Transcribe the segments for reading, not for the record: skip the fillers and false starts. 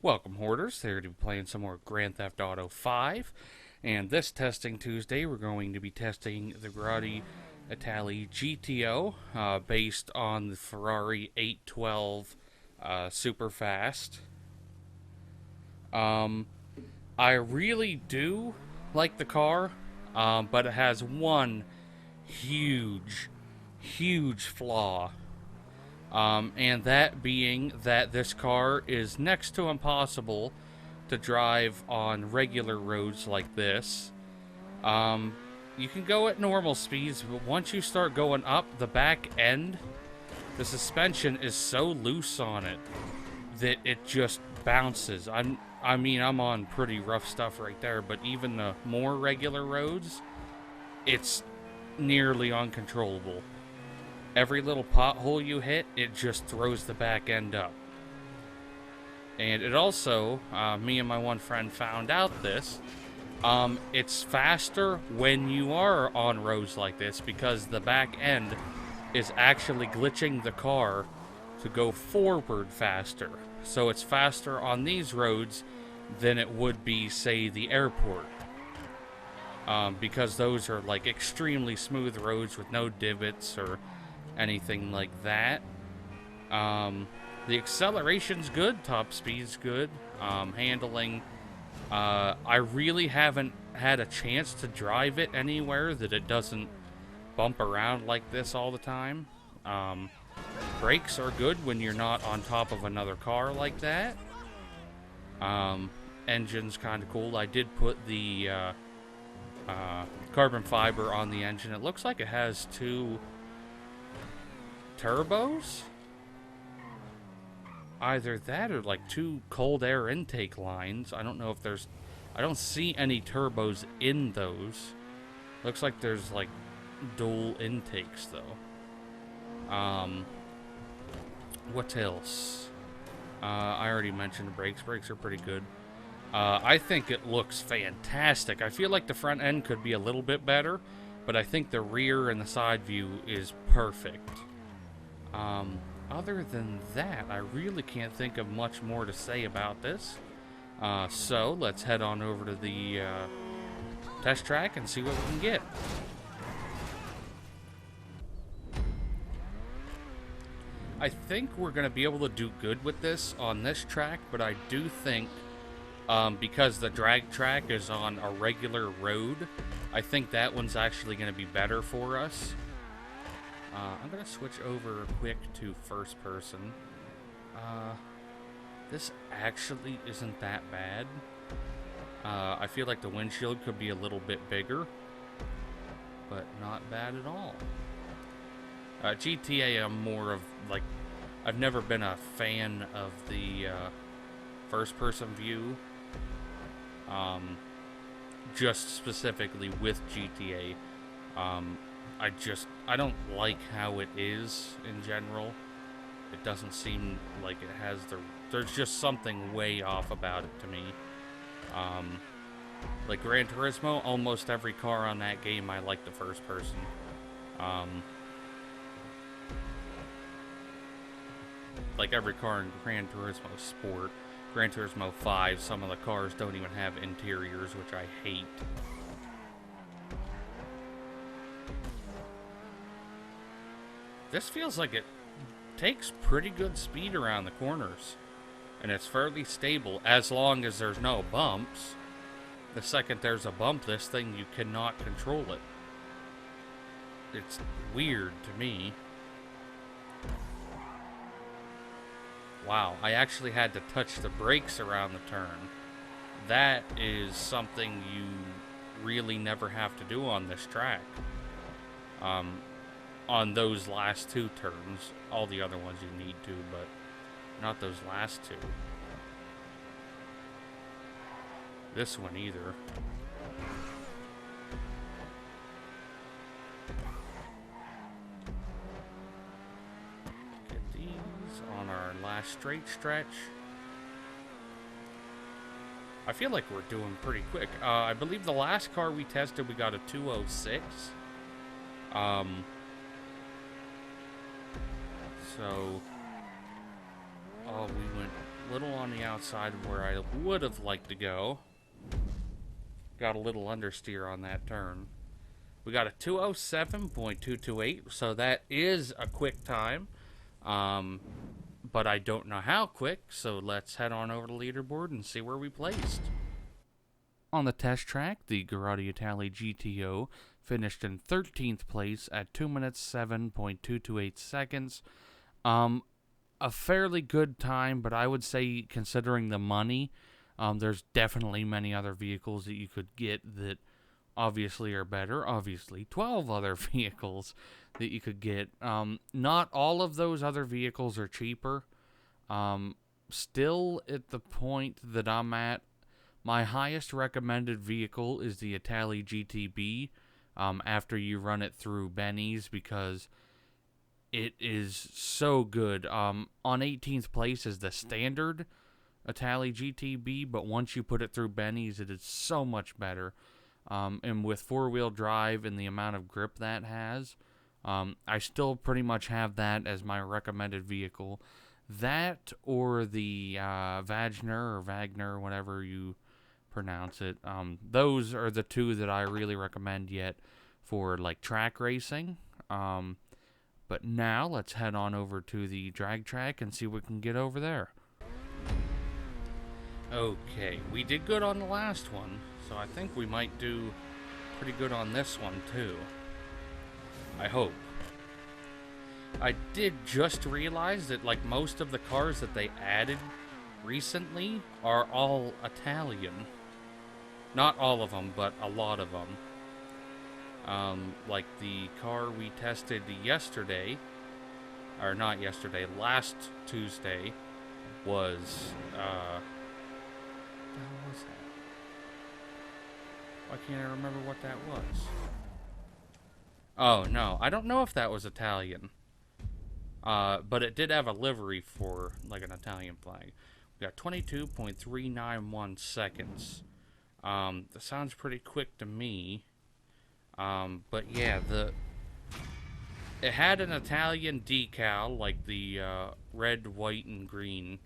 Welcome, Hoarders. Here to be playing some more Grand Theft Auto 5. And this Testing Tuesday, we're going to be testing the Grotti Itali GTO based on the Ferrari 812 Super Fast. I really do like the car, but it has one huge flaw. And that being that this car is next to impossible to drive on regular roads like this. You can go at normal speeds, but once you start going up the back end, the suspension is so loose on it that it just bounces. I'm on pretty rough stuff right there, but even the more regular roads, it's nearly uncontrollable. Every little pothole you hit, it just throws the back end up. And it also, me and my one friend found out this, it's faster when you are on roads like this because the back end is actually glitching the car to go forward faster. So it's faster on these roads than it would be, say, the airport. Because those are like extremely smooth roads with no divots or anything like that. The acceleration's good, top speed's good, handling. I really haven't had a chance to drive it anywhere that it doesn't bump around like this all the time. Brakes are good when you're not on top of another car like that. Engine's kind of cool. I did put the carbon fiber on the engine. It looks like it has two turbos, either that or like two cold air intake lines. I don't know if there's, I don't see any turbos in those. Looks like there's like dual intakes though. What else? I already mentioned the brakes. Brakes are pretty good. I think it looks fantastic. I feel like the front end could be a little bit better, but I think the rear and the side view is perfect. Other than that, I really can't think of much more to say about this. So let's head on over to the test track and see what we can get. I think we're going to be able to do good with this on this track, but I do think because the drag track is on a regular road, I think that one's actually going to be better for us. I'm going to switch over quick to first person. This actually isn't that bad. I feel like the windshield could be a little bit bigger, but not bad at all. GTA, I'm more of, like, I've never been a fan of the first person view. Just specifically with GTA. I don't like how it is in general. It doesn't seem like it has there's just something way off about it to me. Like Gran Turismo, almost every car on that game I like the first person. Like every car in Gran Turismo Sport. Gran Turismo 5, some of the cars don't even have interiors, which I hate. This feels like it takes pretty good speed around the corners, and it's fairly stable as long as there's no bumps. The second there's a bump, this thing, you cannot control it. It's weird to me. Wow, I actually had to touch the brakes around the turn. That is something you really never have to do on this track. On those last two turns. All the other ones you need to, but not those last two. This one either. Get these on our last straight stretch. I feel like we're doing pretty quick. I believe the last car we tested, we got a 206. Um, so, oh, we went a little on the outside of where I would have liked to go. Got a little understeer on that turn. We got a 207.228, so that is a quick time. But I don't know how quick, so let's head on over to the leaderboard and see where we placed. On the test track, the Grotti Itali GTO finished in 13th place at 2 minutes 7.228 seconds. A fairly good time, but I would say, considering the money, there's definitely many other vehicles that you could get that obviously are better. Obviously, 12 other vehicles that you could get. Not all of those other vehicles are cheaper. Still, at the point that I'm at, my highest recommended vehicle is the Itali GTB after you run it through Benny's, because it is so good. On 18th place is the standard Itali GTB, but once you put it through Benny's, it is so much better. And with four-wheel drive and the amount of grip that has, I still pretty much have that as my recommended vehicle. That or the Wagner, whatever you pronounce it. Those are the two that I really recommend yet for like track racing. But now let's head on over to the drag track and see what we can get over there. Okay, we did good on the last one, so I think we might do pretty good on this one too. I hope. I did just realize that like most of the cars that they added recently are all Italian. Not all of them, but a lot of them. Like the car we tested yesterday, or not yesterday, last Tuesday, was, what the hell was that? Why can't I remember what that was? Oh, no, I don't know if that was Italian. But it did have a livery for, like, an Italian flag. We got 22.391 seconds. That sounds pretty quick to me. But yeah, it had an Italian decal, like the red, white, and green.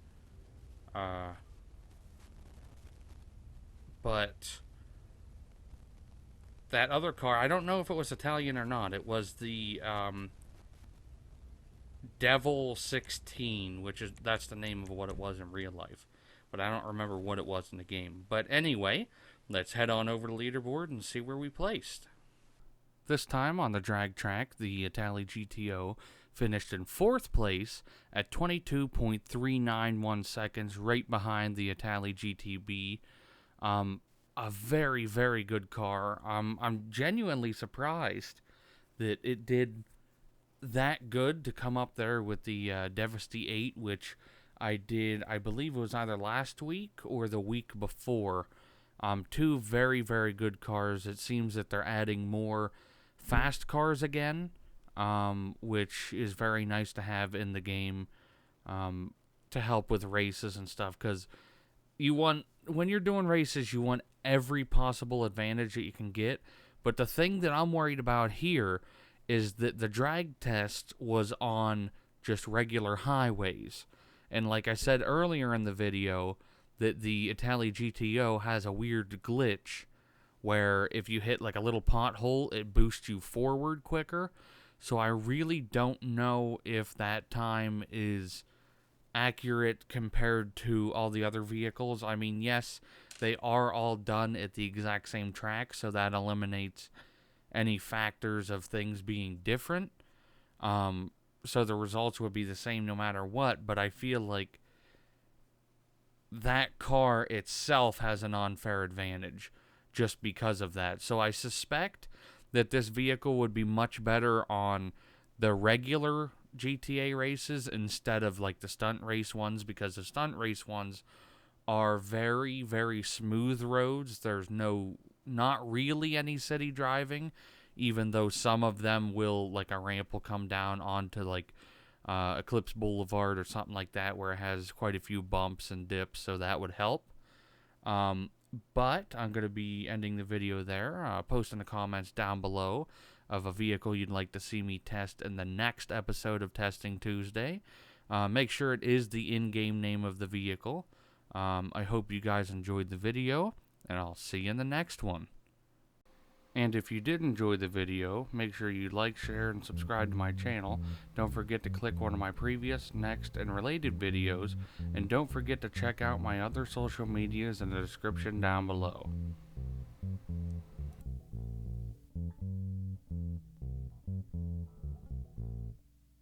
But that other car, I don't know if it was Italian or not. It was the Devil 16, that's the name of what it was in real life. But I don't remember what it was in the game. But anyway, let's head on over to the leaderboard and see where we placed. This time on the drag track, the Itali GTO finished in 4th place at 22.391 seconds, right behind the Itali GTB. A very, very good car. I'm genuinely surprised that it did that good to come up there with the Devasty 8, which I did, I believe it was either last week or the week before. Two very, very good cars. It seems that they're adding more fast cars again, which is very nice to have in the game to help with races and stuff, because when you're doing races, you want every possible advantage that you can get. But the thing that I'm worried about here is that the drag test was on just regular highways. And like I said earlier in the video, that the Itali GTO has a weird glitch where if you hit like a little pothole, it boosts you forward quicker. So I really don't know if that time is accurate compared to all the other vehicles. I mean, yes, they are all done at the exact same track, so that eliminates any factors of things being different. So the results would be the same no matter what, but I feel like that car itself has an unfair advantage just because of that. So I suspect that this vehicle would be much better on the regular GTA races instead of like the stunt race ones, because the stunt race ones are very, very smooth roads. There's not really any city driving, even though some of them will, like a ramp will come down onto like Eclipse Boulevard or something like that, where it has quite a few bumps and dips, so that would help. But I'm going to be ending the video there. Post in the comments down below of a vehicle you'd like to see me test in the next episode of Testing Tuesday. Make sure it is the in-game name of the vehicle. I hope you guys enjoyed the video, and I'll see you in the next one. And if you did enjoy the video, make sure you like, share, and subscribe to my channel. Don't forget to click one of my previous, next, and related videos. And don't forget to check out my other social medias in the description down below.